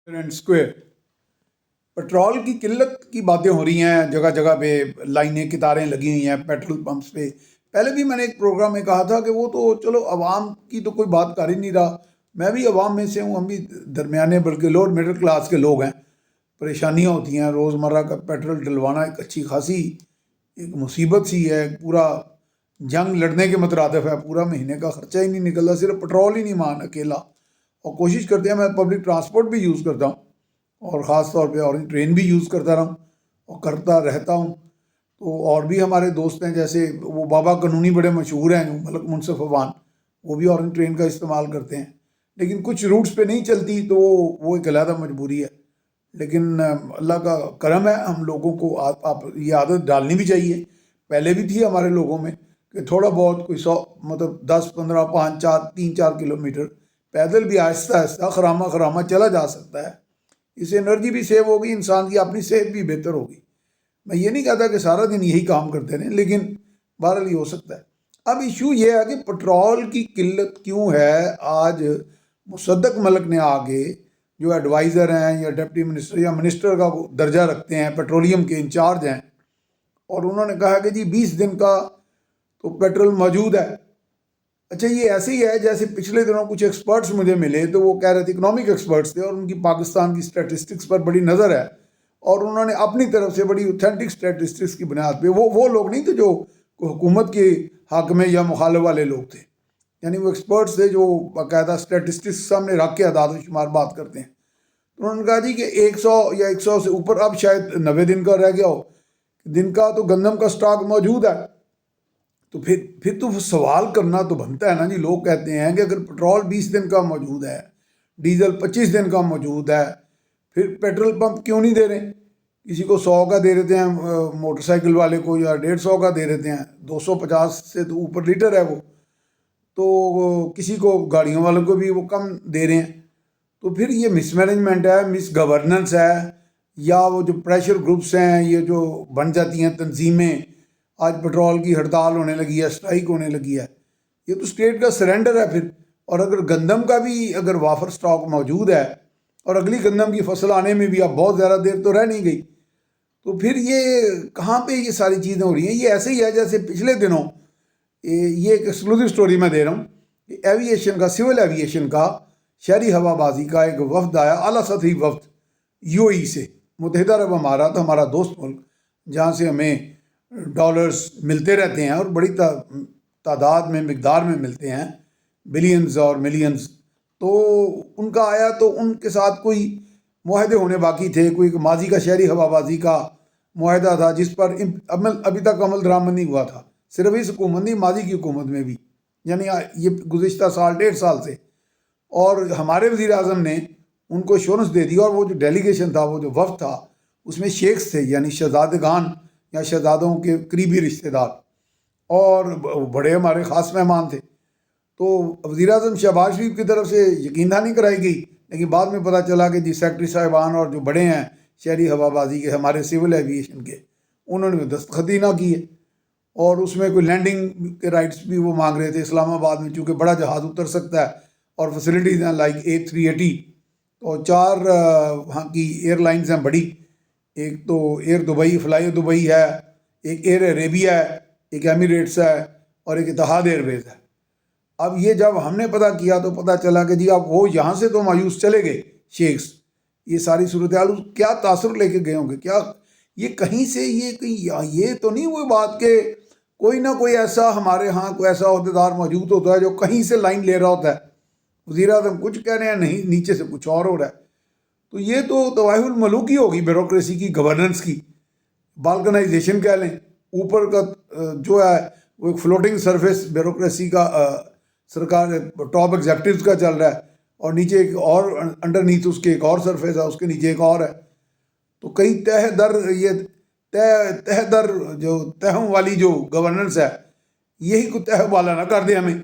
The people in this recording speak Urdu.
اینڈ اسکوائر پیٹرول کی قلت کی باتیں ہو رہی ہیں، جگہ جگہ پہ لائنیں قطاریں لگی ہوئی ہیں پیٹرول پمپس پہ۔ پہلے بھی میں نے ایک پروگرام میں کہا تھا کہ وہ تو چلو عوام کی تو کوئی بات کر ہی نہیں رہا، میں بھی عوام میں سے ہوں، ہم بھی درمیانے بلکہ لوور مڈل کلاس کے لوگ ہیں۔ پریشانیاں ہوتی ہیں، روزمرہ کا پیٹرول ڈلوانا ایک اچھی خاصی ایک مصیبت سی ہے، پورا جنگ لڑنے کے مترادف ہے، پورا مہینے کا خرچہ ہی نہیں نکلتا، صرف پیٹرول ہی نہیں مان اکیلا۔ اور کوشش کرتے ہیں، میں پبلک ٹرانسپورٹ بھی یوز کرتا ہوں اور خاص طور پہ اورنج ٹرین بھی یوز کرتا رہا ہوں اور کرتا رہتا ہوں۔ تو اور بھی ہمارے دوست ہیں، جیسے وہ بابا قانونی بڑے مشہور ہیں، جو ملک منصف عوان، وہ بھی اورنج ٹرین کا استعمال کرتے ہیں، لیکن کچھ روٹس پہ نہیں چلتی تو وہ ایک علیحدہ مجبوری ہے۔ لیکن اللہ کا کرم ہے، ہم لوگوں کو آپ یہ عادت ڈالنی بھی چاہیے، پہلے بھی تھی ہمارے لوگوں میں کہ تھوڑا بہت کوئی 100 مطلب 10 15 5 4 3 4 کلومیٹر پیدل بھی آہستہ آہستہ خرامہ خرامہ چلا جا سکتا ہے۔ اس سے انرجی بھی سیو ہوگی، انسان کی اپنی صحت بھی بہتر ہوگی۔ میں یہ نہیں کہتا کہ سارا دن یہی کام کرتے رہیں، لیکن بہرحال یہ ہو سکتا ہے۔ اب ایشو یہ ہے کہ پیٹرول کی قلت کیوں ہے؟ آج مصدق ملک نے آگے جو ایڈوائزر ہیں یا ڈپٹی منسٹر یا منسٹر کا درجہ رکھتے ہیں، پیٹرولیم کے انچارج ہیں، اور انہوں نے کہا کہ جی 20 دن کا تو پیٹرول موجود ہے۔ اچھا، یہ ایسے ہی ہے جیسے پچھلے دنوں کچھ ایکسپرٹس مجھے ملے تو وہ کہہ رہے تھے، اکنامک ایکسپرٹس تھے، اور ان کی پاکستان کی اسٹیٹسٹکس پر بڑی نظر ہے، اور انہوں نے اپنی طرف سے بڑی اوتھینٹک اسٹیٹسٹکس کی بنیاد پہ وہ لوگ نہیں تھے جو حکومت کے حق میں یا مخالف والے لوگ تھے، یعنی وہ ایکسپرٹس تھے جو باقاعدہ اسٹیٹسٹکس سامنے رکھ کے اعداد و شمار بات کرتے ہیں۔ انہوں نے کہا جی کہ 100 یا 100 سے اوپر، اب شاید 90 دن کا رہ گیا ہو دن کا، تو گندم کا سٹاک موجود ہے۔ تو پھر تو سوال کرنا تو بنتا ہے نا جی۔ لوگ کہتے ہیں کہ اگر پیٹرول 20 دن کا موجود ہے، ڈیزل 25 دن کا موجود ہے، پھر پیٹرول پمپ کیوں نہیں دے رہے؟ کسی کو 100 کا دے دیتے ہیں، موٹر سائیکل والے کو، یا 150 کا دے دیتے ہیں، 250 سے تو اوپر لیٹر ہے وہ، تو کسی کو گاڑیوں والوں کو بھی وہ کم دے رہے ہیں۔ تو پھر یہ مس مینجمنٹ ہے، مس گورننس ہے، یا وہ جو پریشر گروپس ہیں، یہ جو بن جاتی ہیں تنظیمیں، آج پیٹرول کی ہڑتال ہونے لگی ہے، اسٹرائک ہونے لگی ہے، یہ تو اسٹیٹ کا سرنڈر ہے پھر۔ اور اگر گندم کا بھی اگر وافر سٹاک موجود ہے اور اگلی گندم کی فصل آنے میں بھی اب بہت زیادہ دیر تو رہ نہیں گئی، تو پھر یہ کہاں پہ یہ ساری چیزیں ہو رہی ہیں؟ یہ ایسے ہی ہے جیسے پچھلے دنوں، یہ ایک ایکسکلوسیو سٹوری میں دے رہا ہوں کہ ایوییشن کا، سول ایوییشن کا، شہری ہوا بازی کا ایک وفد آیا، اعلیٰ سطحی وفد یو اے ای سے، متحدہ عرب امارات، ہمارا دوست ملک، جہاں سے ہمیں ڈالرز ملتے رہتے ہیں اور بڑی تعداد میں، مقدار میں ملتے ہیں، بلینز اور ملینز۔ تو ان کا آیا تو ان کے ساتھ کوئی معاہدے ہونے باقی تھے، کوئی ماضی کا شہری ہوا بازی کا معاہدہ تھا جس پر ابھی تک عمل درآمد نہیں ہوا تھا، صرف اس حکومت نہیں، ماضی کی حکومت میں بھی، یعنی یہ گزشتہ سال 1.5 سال سے۔ اور ہمارے وزیر اعظم نے ان کو ایشورنس دے دی، اور وہ جو ڈیلیگیشن تھا، وہ جو وفد تھا، اس میں شیخس تھے، یعنی شہزادگان یا شہزادوں کے قریبی رشتہ دار، اور بڑے ہمارے خاص مہمان تھے۔ تو وزیر اعظم شہباز شریف کی طرف سے یقین دہانی کرائی گئی، لیکن بعد میں پتہ چلا کہ جی سیکرٹری صاحبان اور جو بڑے ہیں شہری ہوا بازی کے، ہمارے سول ایوییشن کے، انہوں نے دستخط ہی نہ کیے، اور اس میں کوئی لینڈنگ کے رائٹس بھی وہ مانگ رہے تھے اسلام آباد میں، چونکہ بڑا جہاز اتر سکتا ہے اور فیسلٹیز ہیں لائک A380، تو 4 وہاں کی ایئر لائنز ہیں بڑی، ایک تو ایئر دبئی، فلائی دبئی ہے، ایک ایئر عربیہ ہے، ایک ایمریٹس ہے، اور ایک اتحاد ایئر ویز ہے۔ اب یہ جب ہم نے پتہ کیا تو پتہ چلا کہ جی اب وہ یہاں سے تو مایوس چلے گئے شیخس، یہ ساری صورتحال کیا تاثر لے کے گئے ہوں گے؟ کیا یہ کہیں سے یہ تو نہیں وہ بات کہ کوئی نہ کوئی ایسا ہمارے ہاں کوئی ایسا عہدیدار موجود ہوتا ہے جو کہیں سے لائن لے رہا ہوتا ہے، وزیر اعظم کچھ کہہ رہے ہیں، نہیں نیچے سے کچھ اور ہو رہا ہے۔ تو یہ تو طوائف الملوکی ہوگی بیوروکریسی کی، گورننس کی، بالکنائزیشن کہہ لیں۔ اوپر کا جو ہے وہ ایک فلوٹنگ سرفیس بیوروکریسی کا، سرکار ٹاپ ایگزیکٹوز کا چل رہا ہے، اور نیچے ایک اور انڈرنیتھ اس کے ایک اور سرفیس ہے، اس کے نیچے ایک اور ہے۔ تو کئی تہ در جو تہوں والی جو گورننس ہے، یہی کو تہ والا نہ کر دے ہمیں۔